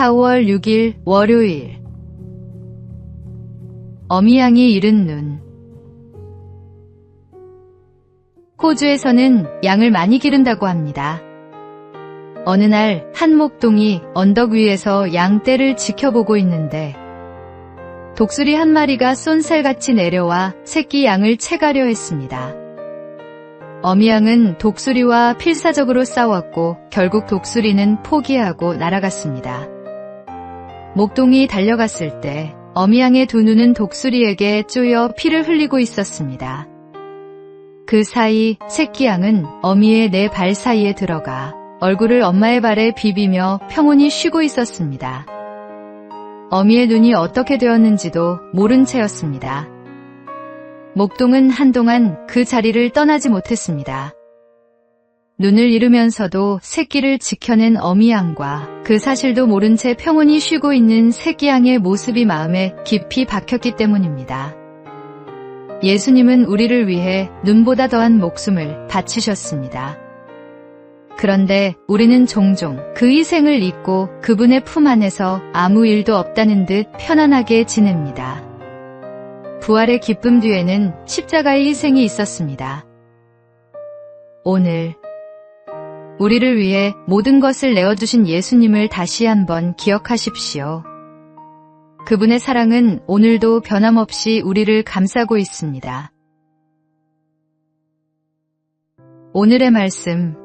4월 6일 월요일. 어미양이 잃은 눈. 호주에서는 양을 많이 기른다고 합니다. 어느 날 한 목동이 언덕 위에서 양 떼를 지켜보고 있는데 독수리 한 마리가 쏜살같이 내려와 새끼 양을 채가려 했습니다. 어미양은 독수리와 필사적으로 싸웠고 결국 독수리는 포기하고 날아갔습니다. 목동이 달려갔을 때 어미양의 두 눈은 독수리에게 쪼여 피를 흘리고 있었습니다. 그 사이 새끼 양은 어미의 네 발 사이에 들어가 얼굴을 엄마의 발에 비비며 평온히 쉬고 있었습니다. 어미의 눈이 어떻게 되었는지도 모른 채였습니다. 목동은 한동안 그 자리를 떠나지 못했습니다. 눈을 잃으면서도 새끼를 지켜낸 어미양과 그 사실도 모른 채 평온히 쉬고 있는 새끼양의 모습이 마음에 깊이 박혔기 때문입니다. 예수님은 우리를 위해 눈보다 더한 목숨을 바치셨습니다. 그런데 우리는 종종 그 희생을 잊고 그분의 품 안에서 아무 일도 없다는 듯 편안하게 지냅니다. 부활의 기쁨 뒤에는 십자가의 희생이 있었습니다. 오늘 우리를 위해 모든 것을 내어주신 예수님을 다시 한번 기억하십시오. 그분의 사랑은 오늘도 변함없이 우리를 감싸고 있습니다. 오늘의 말씀.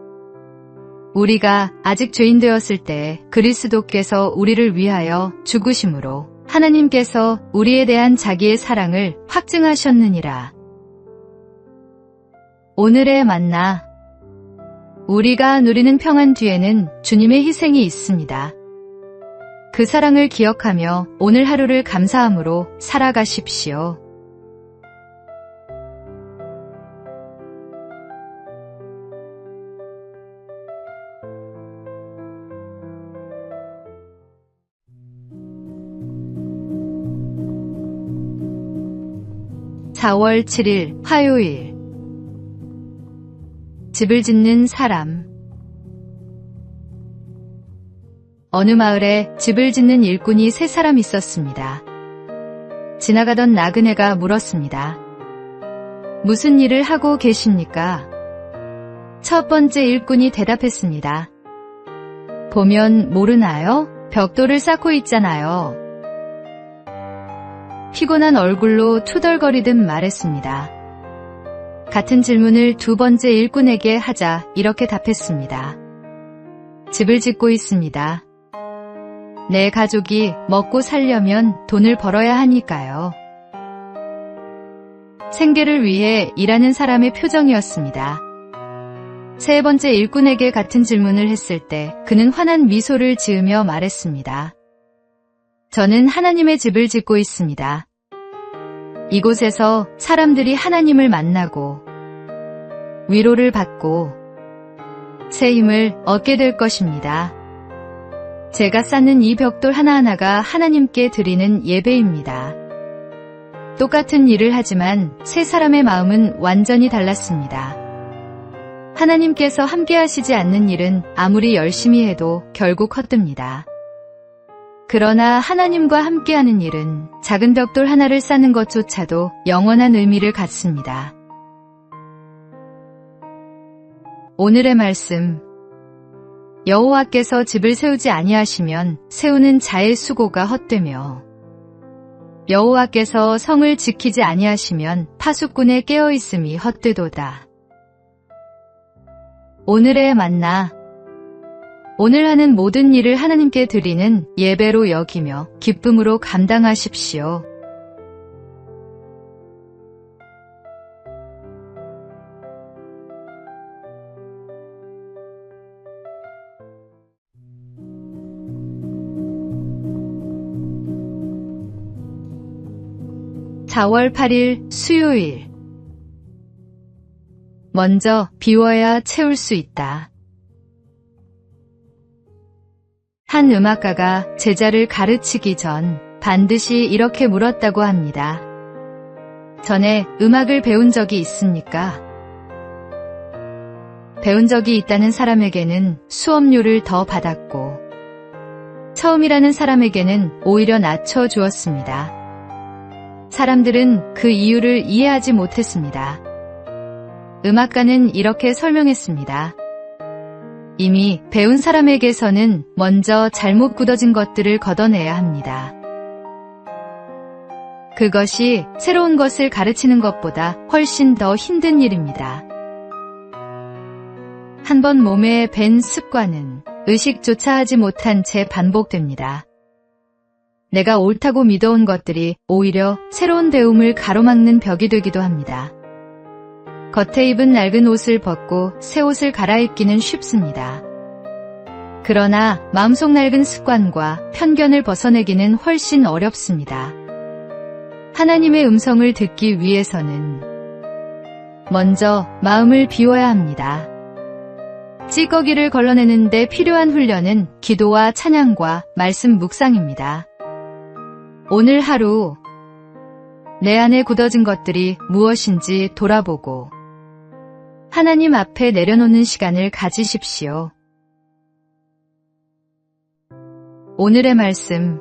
우리가 아직 죄인 되었을 때 그리스도께서 우리를 위하여 죽으심으로 하나님께서 우리에 대한 자기의 사랑을 확증하셨느니라. 오늘의 만나. 우리가 누리는 평안 뒤에는 주님의 희생이 있습니다. 그 사랑을 기억하며 오늘 하루를 감사함으로 살아가십시오. (4월 7일) 화요일. 집을 짓는 사람. 어느 마을에 집을 짓는 일꾼이 세 사람 있었습니다. 지나가던 나그네가 물었습니다. 무슨 일을 하고 계십니까? 첫 번째 일꾼이 대답했습니다. 보면 모르나요? 벽돌을 쌓고 있잖아요. 피곤한 얼굴로 투덜거리듯 말했습니다. 같은 질문을 두 번째 일꾼에게 하자 이렇게 답했습니다. 집을 짓고 있습니다. 내 가족이 먹고 살려면 돈을 벌어야 하니까요. 생계를 위해 일하는 사람의 표정이었습니다. 세 번째 일꾼에게 같은 질문을 했을 때 그는 환한 미소를 지으며 말했습니다. 저는 하나님의 집을 짓고 있습니다. 이곳에서 사람들이 하나님을 만나고 위로를 받고 새 힘을 얻게 될 것입니다. 제가 쌓는 이 벽돌 하나하나가 하나님께 드리는 예배입니다. 똑같은 일을 하지만 세 사람의 마음은 완전히 달랐습니다. 하나님께서 함께 하시지 않는 일은 아무리 열심히 해도 결국 헛됩니다. 그러나 하나님과 함께하는 일은 작은 벽돌 하나를 쌓는 것조차도 영원한 의미를 갖습니다. 오늘의 말씀. 여호와께서 집을 세우지 아니하시면 세우는 자의 수고가 헛되며 여호와께서 성을 지키지 아니하시면 파수꾼의 깨어있음이 헛되도다. 오늘의 만나. 오늘 하는 모든 일을 하나님께 드리는 예배로 여기며 기쁨으로 감당하십시오. (4월 8일) 수요일. 먼저 비워야 채울 수 있다. 한 음악가가 제자를 가르치기 전 반드시 이렇게 물었다고 합니다. 전에 음악을 배운 적이 있습니까? 배운 적이 있다는 사람에게는 수업료를 더 받았고 처음이라는 사람에게는 오히려 낮춰주었습니다. 사람들은 그 이유를 이해하지 못했습니다. 음악가는 이렇게 설명했습니다. 이미 배운 사람에게서는 먼저 잘못 굳어진 것들을 걷어내야 합니다. 그것이 새로운 것을 가르치는 것보다 훨씬 더 힘든 일입니다. 한번 몸에 밴 습관은 의식조차 하지 못한 채 반복됩니다. 내가 옳다고 믿어온 것들이 오히려 새로운 배움을 가로막는 벽이 되기도 합니다. 겉에 입은 낡은 옷을 벗고 새 옷을 갈아입기는 쉽습니다. 그러나 마음속 낡은 습관과 편견을 벗어내기는 훨씬 어렵습니다. 하나님의 음성을 듣기 위해서는 먼저 마음을 비워야 합니다. 찌꺼기를 걸러내는 데 필요한 훈련은 기도와 찬양과 말씀 묵상입니다. 오늘 하루 내 안에 굳어진 것들이 무엇인지 돌아보고 하나님 앞에 내려놓는 시간을 가지십시오. 오늘의 말씀.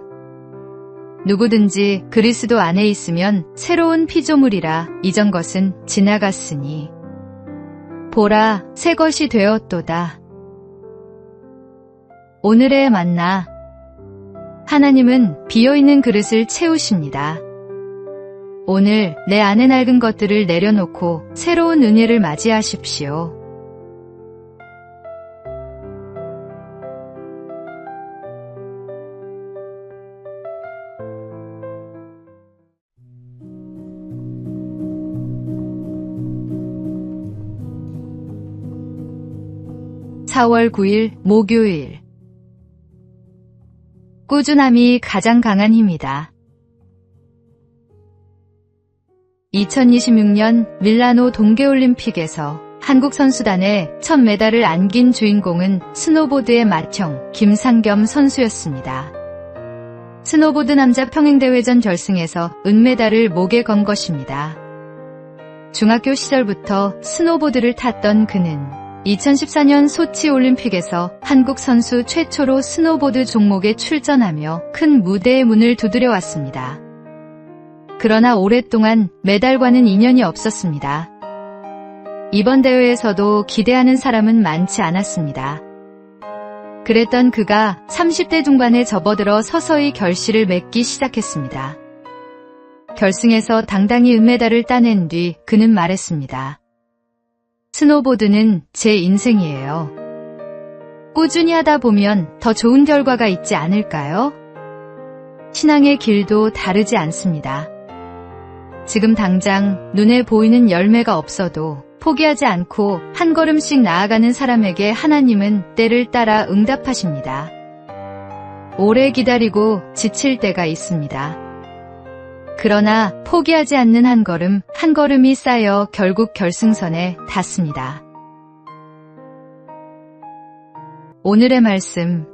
누구든지 그리스도 안에 있으면 새로운 피조물이라 이전 것은 지나갔으니 보라 새 것이 되었도다. 오늘의 만나. 하나님은 비어있는 그릇을 채우십니다. 오늘 내 안에 낡은 것들을 내려놓고 새로운 은혜를 맞이하십시오. (4월 9일) 목요일. 꾸준함이 가장 강한 힘이다. 2026년 밀라노 동계올림픽에서 한국 선수단의 첫 메달을 안긴 주인공은 스노보드의 맏형 김상겸 선수였습니다. 스노보드 남자 평행대회전 결승에서 은메달을 목에 건 것입니다. 중학교 시절부터 스노보드를 탔던 그는 2014년 소치 올림픽에서 한국 선수 최초로 스노보드 종목에 출전하며 큰 무대의 문을 두드려 왔습니다. 그러나 오랫동안 메달과는 인연이 없었습니다. 이번 대회에서도 기대하는 사람은 많지 않았습니다. 그랬던 그가 30대 중반에 접어들어 서서히 결실을 맺기 시작했습니다. 결승에서 당당히 은메달을 따낸 뒤 그는 말했습니다. 스노보드는 제 인생이에요. 꾸준히 하다 보면 더 좋은 결과가 있지 않을까요? 신앙의 길도 다르지 않습니다. 지금 당장 눈에 보이는 열매가 없어도 포기하지 않고 한 걸음씩 나아가는 사람에게 하나님은 때를 따라 응답하십니다. 오래 기다리고 지칠 때가 있습니다. 그러나 포기하지 않는 한 걸음이 쌓여 결국 결승선에 닿습니다. 오늘의 말씀.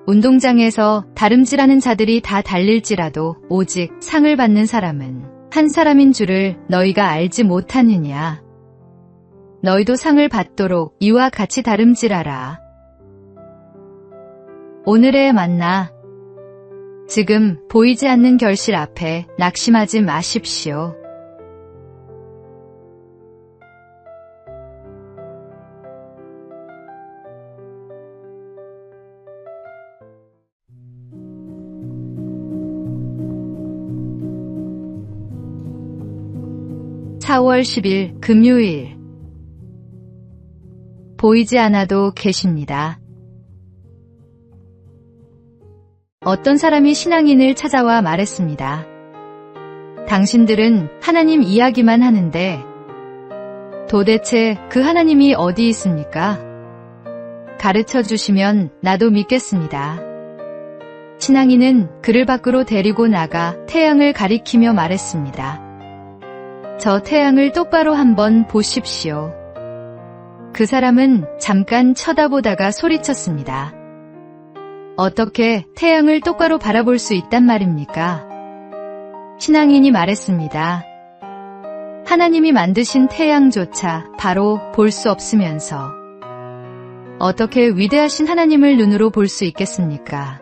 운동장에서 다름질하는 자들이 다 달릴지라도 오직 상을 받는 사람은 한 사람인 줄을 너희가 알지 못하느냐. 너희도 상을 받도록 이와 같이 다름질하라. 오늘의 만나. 지금 보이지 않는 결실 앞에 낙심하지 마십시오. (4월 10일) 금요일. 보이지 않아도 계십니다. 어떤 사람이 신앙인을 찾아와 말했습니다. 당신들은 하나님 이야기만 하는데 도대체 그 하나님이 어디 있습니까? 가르쳐 주시면 나도 믿겠습니다. 신앙인은 그를 밖으로 데리고 나가 태양을 가리키며 말했습니다. 저 태양을 똑바로 한번 보십시오. 그 사람은 잠깐 쳐다보다가 소리쳤습니다. 어떻게 태양을 똑바로 바라볼 수 있단 말입니까? 신앙인이 말했습니다. 하나님이 만드신 태양조차 바로 볼 수 없으면서 어떻게 위대하신 하나님을 눈으로 볼 수 있겠습니까?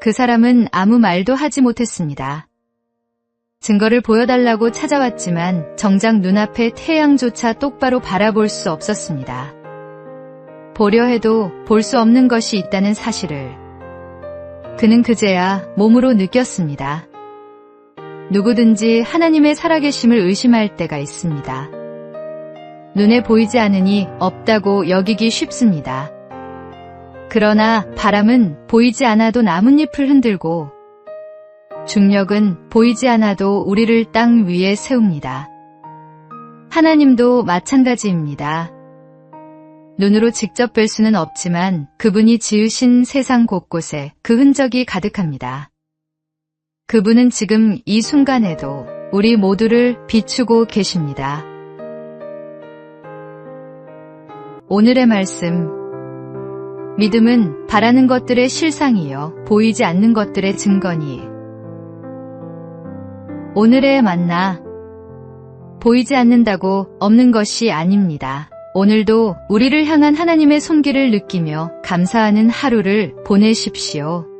그 사람은 아무 말도 하지 못했습니다. 증거를 보여달라고 찾아왔지만 정작 눈앞에 태양조차 똑바로 바라볼 수 없었습니다. 보려 해도 볼 수 없는 것이 있다는 사실을 그는 그제야 몸으로 느꼈습니다. 누구든지 하나님의 살아계심을 의심할 때가 있습니다. 눈에 보이지 않으니 없다고 여기기 쉽습니다. 그러나 바람은 보이지 않아도 나뭇잎을 흔들고 중력은 보이지 않아도 우리를 땅 위에 세웁니다. 하나님도 마찬가지입니다. 눈으로 직접 뵐 수는 없지만 그분이 지으신 세상 곳곳에 그 흔적이 가득합니다. 그분은 지금 이 순간에도 우리 모두를 비추고 계십니다. 오늘의 말씀. 믿음은 바라는 것들의 실상이요 보이지 않는 것들의 증거니. 오늘의 만나. 보이지 않는다고 없는 것이 아닙니다. 오늘도 우리를 향한 하나님의 손길을 느끼며 감사하는 하루를 보내십시오.